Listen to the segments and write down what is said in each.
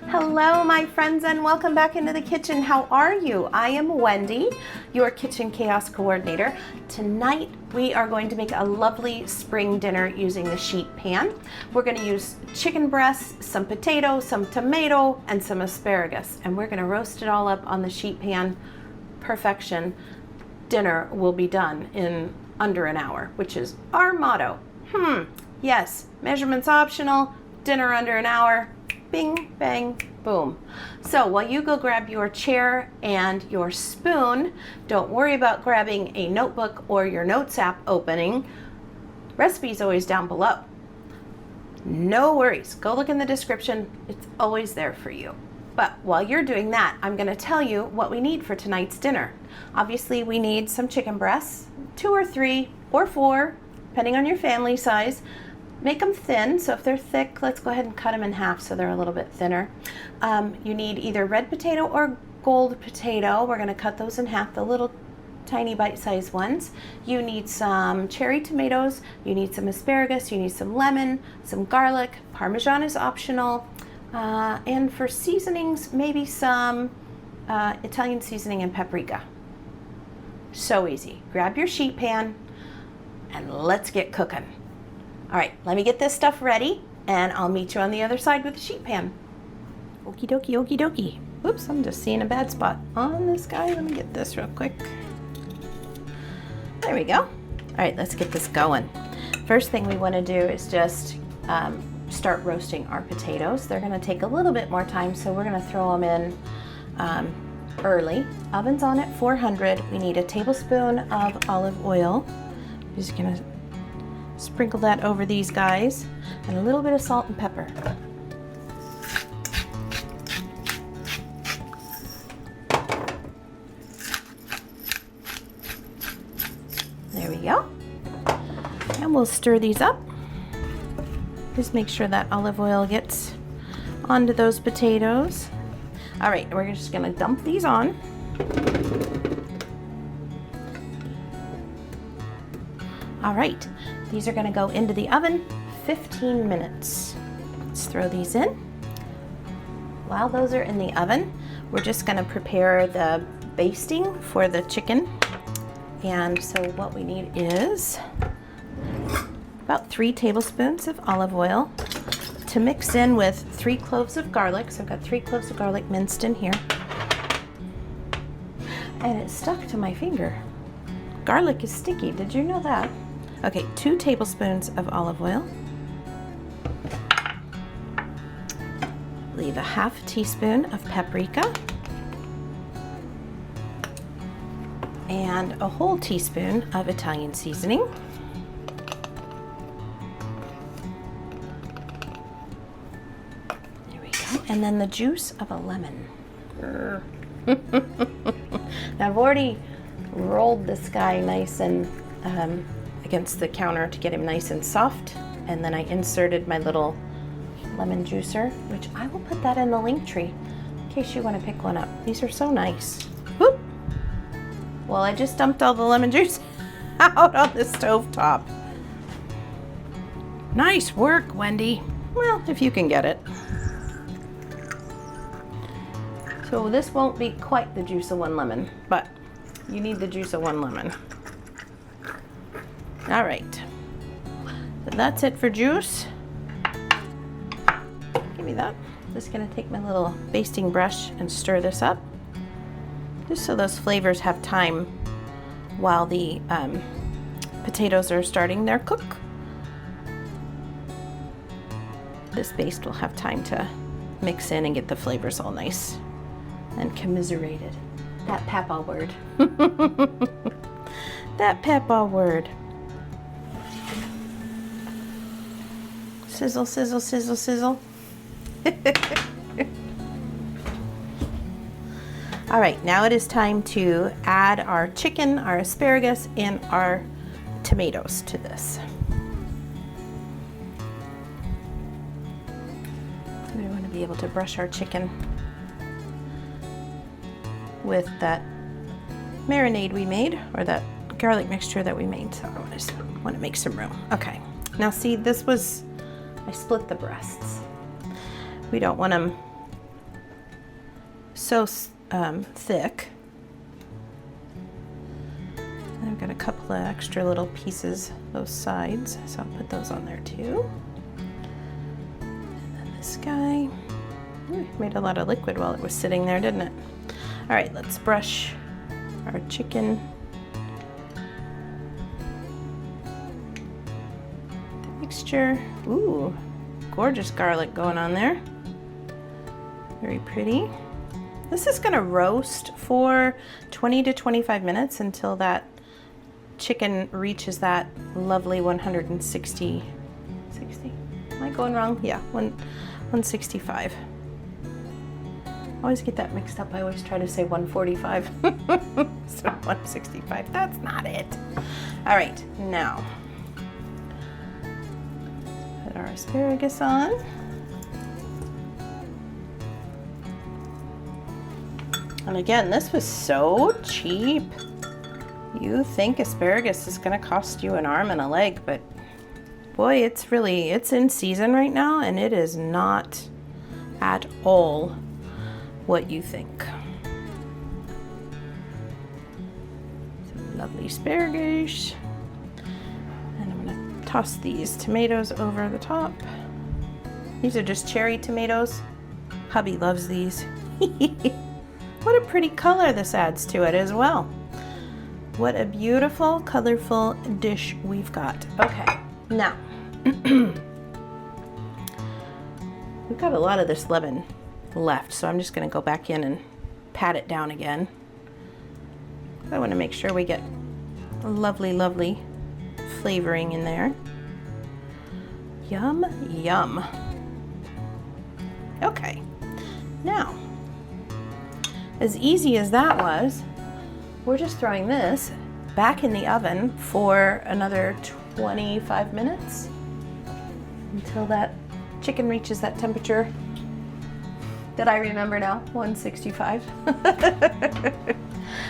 Hello, my friends, and welcome back into the kitchen. How are you? I am Wendy, your kitchen chaos coordinator. Tonight, we are going to make a lovely spring dinner using the sheet pan. We're going to use chicken breasts, some potato, some tomato, and some asparagus, and we're going to roast it all up on the sheet pan. Perfection. Dinner will be done in under an hour, which is our motto. Yes, measurements optional, dinner under an hour. Bing, bang, boom. So while you go grab your chair and your spoon, don't worry about grabbing a notebook or your notes app opening. Recipe's always down below. No worries, go look in the description. It's always there for you. But while you're doing that, I'm gonna tell you what we need for tonight's dinner. Obviously, we need some chicken breasts, 2 or 3 or 4, depending on your family size. Make them thin, so if they're thick, let's go ahead and cut them in half so they're a little bit thinner. You need either red potato or gold potato. We're gonna cut those in half, the little tiny bite-sized ones. You need some cherry tomatoes, you need some asparagus, you need some lemon, some garlic. Parmesan is optional. And for seasonings, maybe some Italian seasoning and paprika. So easy. Grab your sheet pan and let's get cooking. All right, let me get this stuff ready and I'll meet you on the other side with the sheet pan. Okie dokie, okie dokie. Oops, I'm just seeing a bad spot on this guy. Let me get this real quick. There we go. All right, let's get this going. First thing we want to do is just start roasting our potatoes. They're going to take a little bit more time, so we're going to throw them in early. Oven's on at 400. We need a tablespoon of olive oil. I'm just going to sprinkle that over these guys, and a little bit of salt and pepper. There we go. And we'll stir these up. Just make sure that olive oil gets onto those potatoes. All right, we're just gonna dump these on. All right, these are gonna go into the oven 15 minutes. Let's throw these in. While those are in the oven, we're just gonna prepare the basting for the chicken. And so what we need is about 3 tablespoons of olive oil to mix in with 3 cloves of garlic. So I've got 3 cloves of garlic minced in here. And it stuck to my finger. Garlic is sticky, did you know that? Okay, 2 tablespoons of olive oil. Leave a half teaspoon of paprika. And a whole teaspoon of Italian seasoning. There we go. And then the juice of a lemon. Now I've already rolled this guy nice and against the counter to get him nice and soft, and then I inserted my little lemon juicer, which I will put that in the link tree in case you want to pick one up. These are so nice. Whoop. Well, I just dumped all the lemon juice out on the stove top. Nice work, Wendy. Well, if you can get it. So this won't be quite the juice of 1 lemon, but you need the juice of 1 lemon. All right, so that's it for juice. Give me that. Just gonna take my little basting brush and stir this up, just so those flavors have time while the potatoes are starting their cook. This baste will have time to mix in and get the flavors all nice and commiserated. That papa word. That papa word. Sizzle, sizzle, sizzle, sizzle. All right, now it is time to add our chicken, our asparagus, and our tomatoes to this. We want to be able to brush our chicken with that marinade we made, or that garlic mixture that we made. So I just want to make some room. Okay, now see, this was, I split the breasts. We don't want them so thick. And I've got a couple of extra little pieces, those sides, so I'll put those on there too. And then this guy, ooh, made a lot of liquid while it was sitting there, didn't it? All right, let's brush our chicken. The mixture, ooh, gorgeous garlic going on there. Very pretty. This is gonna roast for 20 to 25 minutes until that chicken reaches that lovely 160, am I going wrong? Yeah, 165. I always get that mixed up. I always try to say 145. So 165, that's not it. All right, now, put our asparagus on. And again, this was so cheap. You think asparagus is gonna cost you an arm and a leg, but boy, it's in season right now, and it is not at all what you think. Some lovely asparagus. And I'm gonna toss these tomatoes over the top. These are just cherry tomatoes. Hubby loves these. What a pretty color this adds to it as well. What a beautiful, colorful dish we've got. Okay, now, we've got a lot of this lemon left, so I'm just gonna go back in and pat it down again. I wanna make sure we get a lovely, lovely flavoring in there. Yum, yum. Okay, now, as easy as that was, we're just throwing this back in the oven for another 25 minutes until that chicken reaches that temperature that I remember now, 165.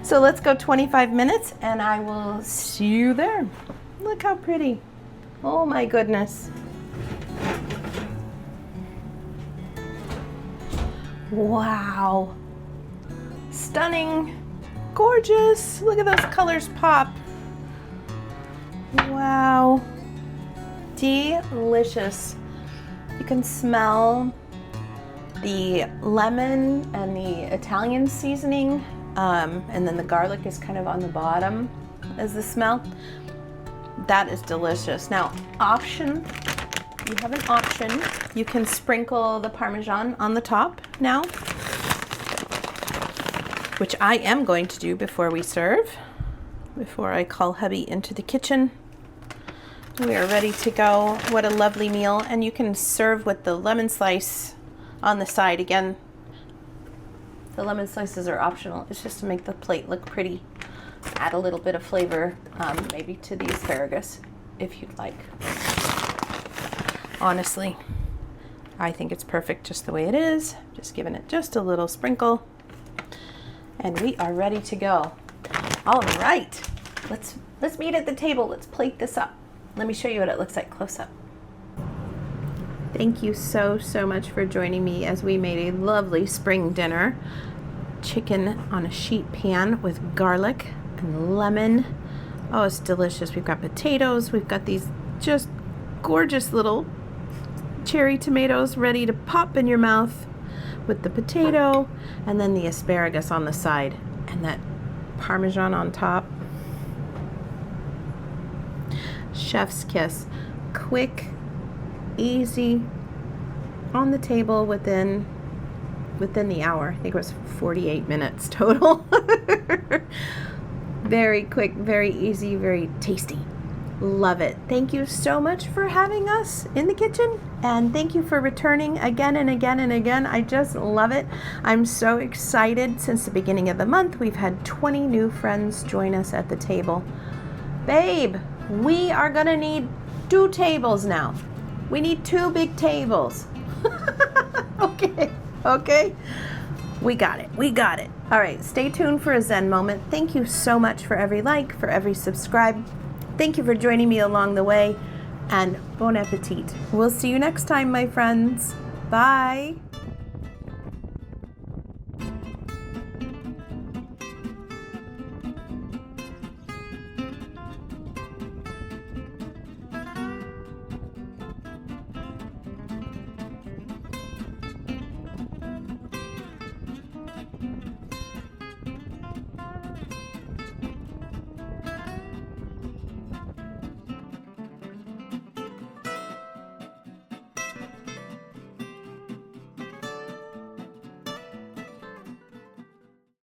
So let's go 25 minutes and I will see you there. Look how pretty. Oh my goodness. Wow. Stunning, gorgeous. Look at those colors pop. Wow, delicious. You can smell the lemon and the Italian seasoning, and then the garlic is kind of on the bottom as the smell. That is delicious. Now, option, you have an option. You can sprinkle the Parmesan on the top now, which I am going to do before we serve, before I call hubby into the kitchen. We are ready to go. What a lovely meal. And you can serve with the lemon slice on the side. Again, the lemon slices are optional. It's just to make the plate look pretty. Add a little bit of flavor, maybe to the asparagus, if you'd like. Honestly, I think it's perfect just the way it is. Just giving it just a little sprinkle. And we are ready to go. All right, let's meet at the table. Let's plate this up. Let me show you what it looks like close up. Thank you so much for joining me as we made a lovely spring dinner. Chicken on a sheet pan with garlic and lemon. Oh, it's delicious. We've got potatoes. We've got these just gorgeous little cherry tomatoes ready to pop in your mouth with the potato, and then the asparagus on the side, and that Parmesan on top. Chef's kiss. Quick, easy, on the table within the hour. I think it was 48 minutes total. Very quick, very easy, very tasty. Love it. Thank you so much for having us in the kitchen, and thank you for returning again and again and again. I just love it. I'm so excited. Since the beginning of the month, we've had 20 new friends join us at the table. Babe, we are gonna need 2 tables now. We need 2 big tables. Okay. We got it. All right, stay tuned for a Zen moment. Thank you so much for every like, for every subscribe. Thank you for joining me along the way, and bon appetit. We'll see you next time, my friends. Bye.